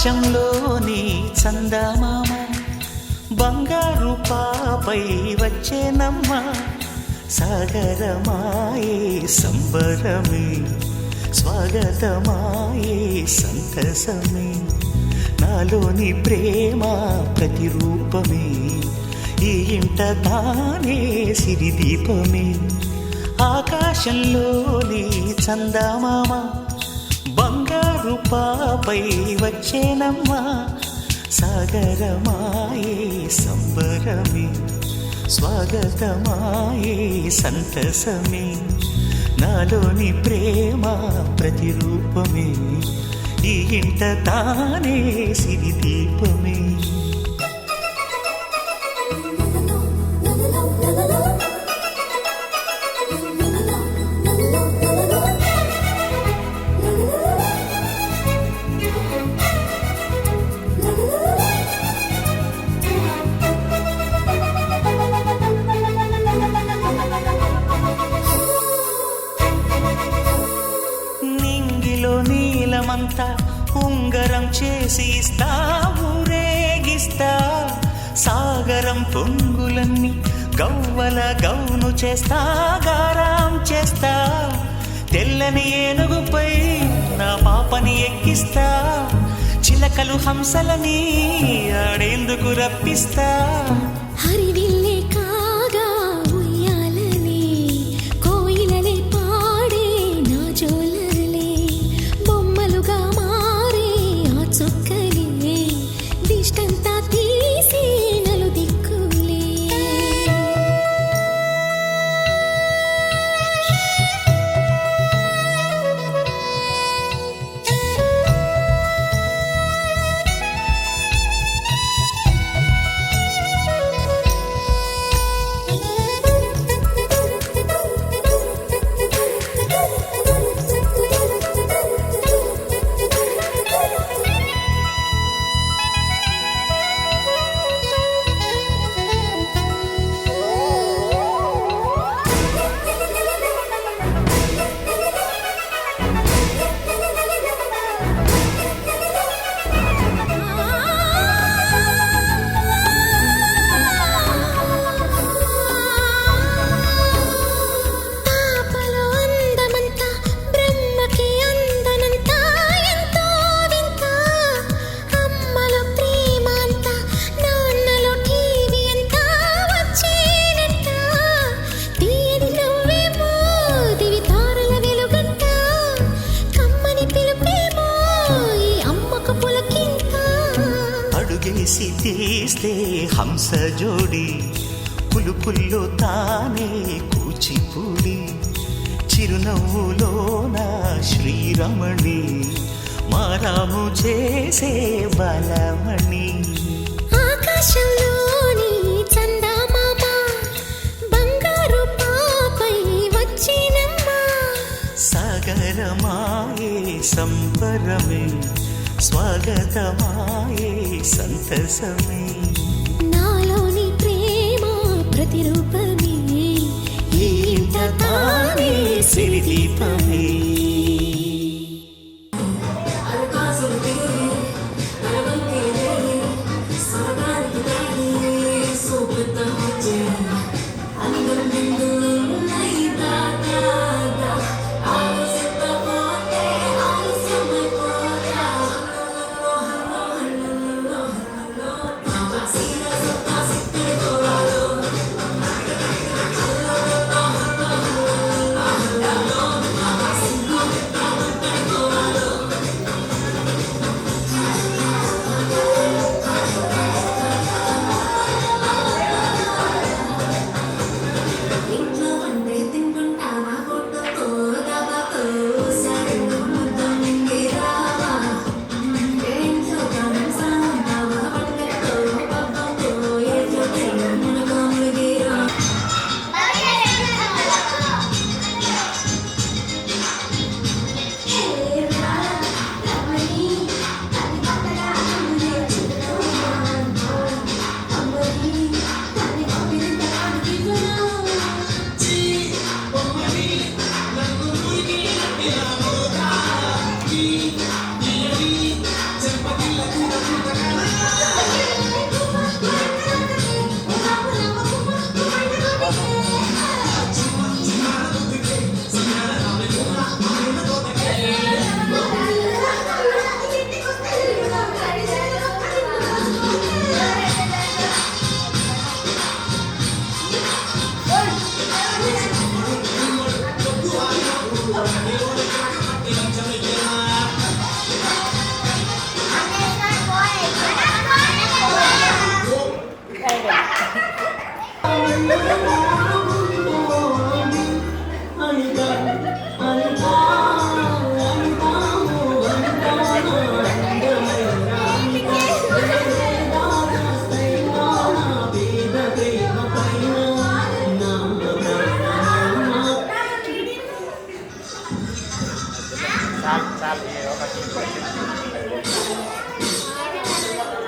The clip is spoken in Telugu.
ఆకాశంలోని చందమామ బంగారు పాపై వచ్చేనమ్మ సాగరమాయే సంబరమే స్వాగతమాయే సంతసమే నాలోని ప్రేమ ప్రతిరూపమే ఈ ఇంట తానే సిరిదీపమే ఆకాశంలోని చందమామ బంగారు పాపై వచ్చేనమ్మా సాగరమాయే సంబరమే స్వాగతమాయే సంతసమే నాలోని ప్రేమ ప్రతిరూపమే ఈ ఇంట తానే సిరిదీపమే నీలమంతా ఉంగరం చేసి ఇస్తా ఊరేగిస్తా సాగరం పొంగులన్నీ గవ్వల గౌను చేస్తా గారాం చేస్తా తెల్లని ఏనుగుపై నా పాపని ఎక్కిస్తా చిలకలు హంసలని ఆడేందుకు రప్పిస్తా హరివిల్లే కాగా ఉయ్యాలనే కోయిలలే పాడే నా జోలలే బొమ్మలుగా మారే ఆ చుక్కలే దిష్టంతా తీసి నలు దిక్కులే అడుగేసి తీస్తే హంస జోడి పులుపుల్లో తానే కూచిపూడి చిరునవ్వులోన శ్రీరమణి మారాము చేసే బలమణి ఆకాశంలోని చందమామ బంగారు పాపై వచ్చినమ్మా సాగరమాయే సంబరమే స్వాగతమాయే సంతసమే నాలోని ప్రేమ ప్రతిరూపమే ఈ ఇంట తానే సిరిదీపమే